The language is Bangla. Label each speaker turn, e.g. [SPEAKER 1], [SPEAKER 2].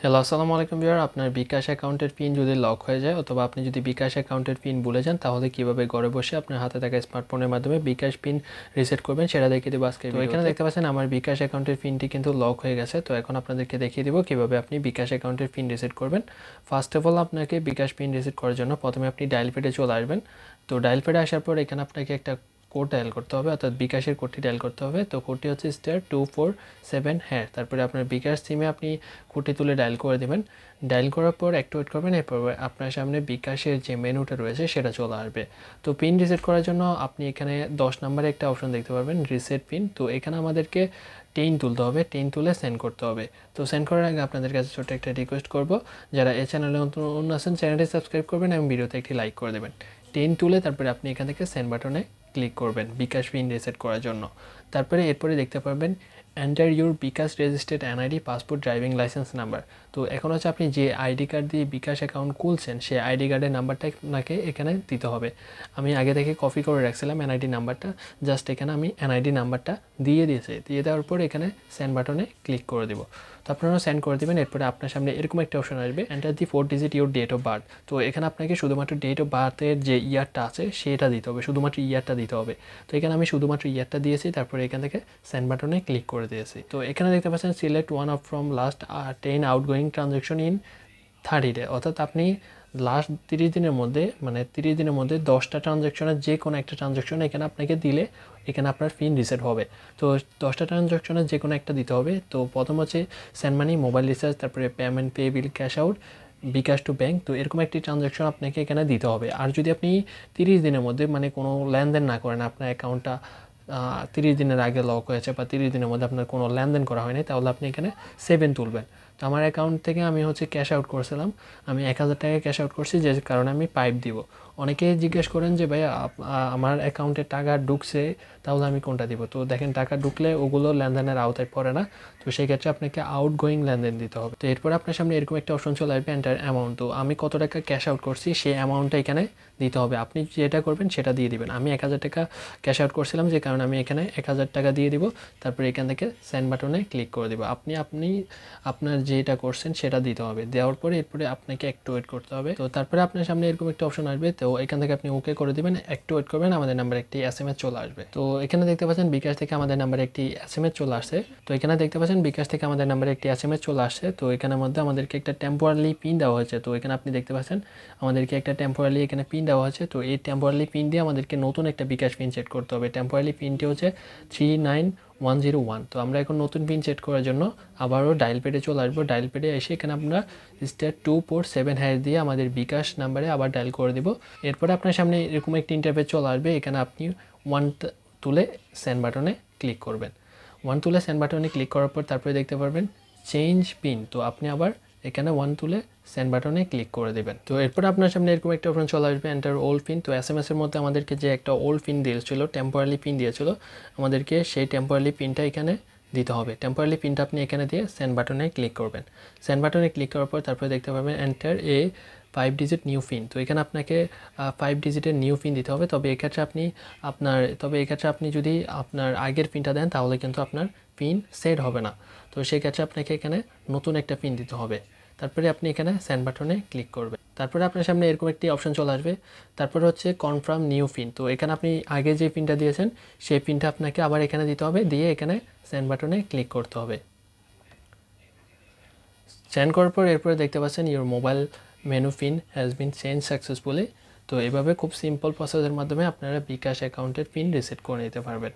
[SPEAKER 1] হ্যালো, আসসালামু আলাইকুম ভিউয়ার। আপনার বিকাশ অ্যাকাউন্টের পিন যদি লক হয়ে যায় অথবা আপনি যদি বিকাশ অ্যাকাউন্টের পিন ভুলে যান, তাহলে কিভাবে ঘরে বসে আপনার হাতে থাকা স্মার্টফোনের মাধ্যমে বিকাশ পিন রিসেট করবেন সেটা দেখিয়ে দেবো আজকে। তো এখানে দেখতে পাচ্ছেন আমার বিকাশ অ্যাকাউন্টের পিনটি কিন্তু লক হয়ে গেছে। তো এখন আপনাদেরকে দেখিয়ে দেবো কিভাবে আপনি বিকাশ অ্যাকাউন্টের পিন রিসেট করবেন। ফার্স্ট অফ অল আপনাকে বিকাশ পিন রিসেট করার জন্য প্রথমে আপনি ডায়াল প্যাডে চলে আসবেন। তো ডায়াল প্যাডে আসার পর এখানে আপনাকে একটা কোড ডায়াল করতে হবে, অর্থাৎ বিকাশের কোডটি ডায়াল করতে হবে। তো কোডটি হচ্ছে *247#। তারপরে আপনার বিকাশ সিমে আপনি কোডটি তুলে ডায়াল করে দেবেন। ডায়াল করার পর একটু ওয়েট করবেন, এরপর আপনার সামনে বিকাশের যে মেনুটা রয়েছে সেটা চলে আসবে। তো পিন রিসেট করার জন্য আপনি এখানে 10 নম্বরে একটা অপশন দেখতে পারবেন, রিসেট পিন। তো এখানে আমাদেরকে 10 তুলতে হবে, 10 তুলে সেন্ড করতে হবে। তো সেন্ড করার আগে আপনাদের কাছে ছোট্ট একটা রিকোয়েস্ট করব, যারা এই চ্যানেলে নতুন আছেন চ্যানেলটি সাবস্ক্রাইব করবেন এবং ভিডিওতে একটি লাইক করে দেবেন। 10 তুলে তারপরে আপনি এখান থেকে সেন্ড বাটনে ক্লিক করবেন বিকাশ পিন রিসেট করার জন্য। তারপরে এরপরে দেখতে পারবেন enter your bKash registered NID, passport, driving licence number. তো এখন হচ্ছে আপনি যে আইডি কার্ড দিয়ে বিকাশ অ্যাকাউন্ট খুলছেন সেই আইডি কার্ডের নাম্বারটা আপনাকে এখানে দিতে হবে। আমি আগে থেকে কপি করে রাখছিলাম এনআইডি নাম্বারটা, জাস্ট এখানে আমি এনআইডি নাম্বারটা দিয়ে দেওয়ার পর এখানে সেন্ড বাটনে ক্লিক করে দেবো। তো আপনারা সেন্ড করে দেবেন। এরপরে আপনার সামনে এরকম একটা অপশন আসবে, enter the 4 digit your date of birth. তো এখানে আপনাকে শুধুমাত্র ডেট অফ বার্থের যে ইয়ারটা আছে সেটা দিতে হবে, শুধুমাত্র ইয়ারটা দিতে হবে। তো এখানে আমি শুধুমাত্র ইয়ারটা দিয়েছি, তারপরে এখান থেকে সেন্ড বাটনে ক্লিক করে দিয়েছি। তো এখানে দেখতে পাচ্ছেন select one of from last 10 outgoing transaction in 30 day, অর্থাৎ আপনি লাস্ট 30 দিনের মধ্যে, মানে 30 দিনের মধ্যে 10টা ট্রানজ্যাকশনের যে কোনো একটা ট্রানজ্যাকশন এখানে আপনাকে দিলে এখানে আপনার পিন রিসেট হবে। তো 10টা ট্রানজ্যাকশনের যে কোনো একটা দিতে হবে। তো প্রথম হচ্ছে সেন্ড মানি, মোবাইল রিচার্জ, তারপরে payment, pay bill, cash out, bKash to bank. তো এরকম একটি ট্রানজ্যাকশন আপনাকে এখানে দিতে হবে। আর যদি আপনি 30 দিনের মধ্যে মানে কোনো লেনদেন না করেন, আপনার অ্যাকাউন্টটা 30 দিনের আগে লক হয়েছে বা 30 দিনের মধ্যে আপনার কোনো লেনদেন করা হয়নি, তাহলে আপনি এখানে 7 তুলবেন। তো আমার অ্যাকাউন্ট থেকে আমি হচ্ছে ক্যাশ আউট করছিলাম, আমি 1000 টাকা ক্যাশ আউট করছি, যে কারণে আমি পাইপ দিব। অনেকেই জিজ্ঞেস করেন যে ভাই আমার অ্যাকাউন্টে টাকা ঢুকছে, তাহলে আমি কোনটা দিব? তো দেখেন, টাকা ঢুকলে ওগুলো লেনদেনের আওতায় পড়ে না। তো সেই ক্ষেত্রে আপনাকে আউটগোয়িং লেনদেন দিতে হবে। তো এরপর আপনার সামনে এরকম একটা অপশন চলে আসবে, এন্টার অ্যামাউন্ট। তো আমি কত টাকা ক্যাশ আউট করছি সেই অ্যামাউন্টটা এখানে দিতে হবে। আপনি যেটা করবেন সেটা দিয়ে দিবেন। আমি 1000 টাকা ক্যাশ আউট করছিলাম, যে কারণে আমি এখানে 1000 টাকা দিয়ে দিব। তারপরে এখান থেকে সেন্ড বাটনে ক্লিক করে দেবো। আপনি আপনার যেটা করছেন সেটা দিতে হবে। দেওয়ার পরে এরপরে আপনাকে একটু ওয়েট করতে হবে। তো তারপরে আপনার সামনে এরকম একটা অপশন আসবে, তো এখান থেকে আপনি ওকে করে দেবেন, একটু ওয়েট করবেন, আমাদের নাম্বারে একটি SMS চলে আসবে। তো এখানে দেখতে পাচ্ছেন বিকাশ থেকে আমাদের নাম্বারে একটি SMS চলে আসছে। তো এখানে দেখতে পাচ্ছেন বিকাশ থেকে আমাদের নাম্বারে একটি SMS চলে আসছে। তো এখানের মধ্যে আমাদেরকে একটা টেম্পোরারি পিন দেওয়া হয়েছে। তো এখানে আপনি দেখতে পাচ্ছেন আমাদেরকে একটা টেম্পোরারি এখানে পিন দেওয়া হয়েছে। তো এই টেম্পোরারি পিন দিয়ে আমাদেরকে নতুন একটা বিকাশ পিন সেট করতে হবে। টেম্পোরারি পিনটি হচ্ছে 39101। তো আমরা এখন নতুন পিন সেট করার জন্য আবারও ডায়াল প্যাডে চলে আসবো। ডায়াল প্যাডে এসে এখানে আমরা *247# দিয়ে আমাদের বিকাশ নাম্বারে আবার ডায়াল করে দেব। এরপরে আপনার সামনে এরকম একটি ইন্টারফেস চলে আসবে, এখানে আপনি 1 তুলে সেন্ড বাটনে ক্লিক করবেন। 1 তুলে সেন্ড বাটনে ক্লিক করার পর তারপরে দেখতে পারবেন চেঞ্জ পিন। তো আপনি আবার এখানে 1 তুলে সেন্ড বাটনে ক্লিক করে দেবেন। তো এরপর আপনার সামনে এরকম একটা অপশন চলে আসবে, এন্টার ওল্ড পিন। তো SMS এর মধ্যে আমাদেরকে যে একটা ওল্ড পিন দিয়েছিল, টেম্পোরারি পিন দিয়েছিল, আমাদেরকে সেই টেম্পোরারি পিনটা এখানে দিতে হবে। টেম্পোরারি পিনটা আপনি এখানে দিয়ে সেন্ড বাটনে ক্লিক করবেন। সেন্ড বাটনে ক্লিক করার পর তারপরে দেখতে পাবেন এন্টার 5 ডিজিট নিউ পিন। তো এখানে আপনাকে 5 ডিজিটের নিউ পিন দিতে হবে। তবে এক্ষেত্রে আপনি যদি আপনার আগের পিনটা দেন তাহলে কিন্তু আপনার পিন সেট হবে না। তো সেই ক্ষেত্রে আপনাকে এখানে নতুন একটা পিন দিতে হবে। তারপরে আপনি এখানে সেন্ড বাটনে ক্লিক করবেন। তারপরে আপনার সামনে এরকম একটি অপশন চলে আসবে, তারপরে হচ্ছে কনফার্ম নিউ পিন। তো এখানে আপনি আগে যে পিনটা দিয়েছেন সেই পিনটা আপনাকে আবার এখানে দিতে হবে, দিয়ে এখানে সেন্ড বাটনে ক্লিক করতে হবে। সেন্ড করার পর এরপরে দেখতে পাচ্ছেন your mobile menu pin has been change successfully. তো এভাবে খুব সিম্পল প্রসেসের মাধ্যমে আপনারা বিকাশ অ্যাকাউন্টের পিন রিসেট করে নিতে পারবেন।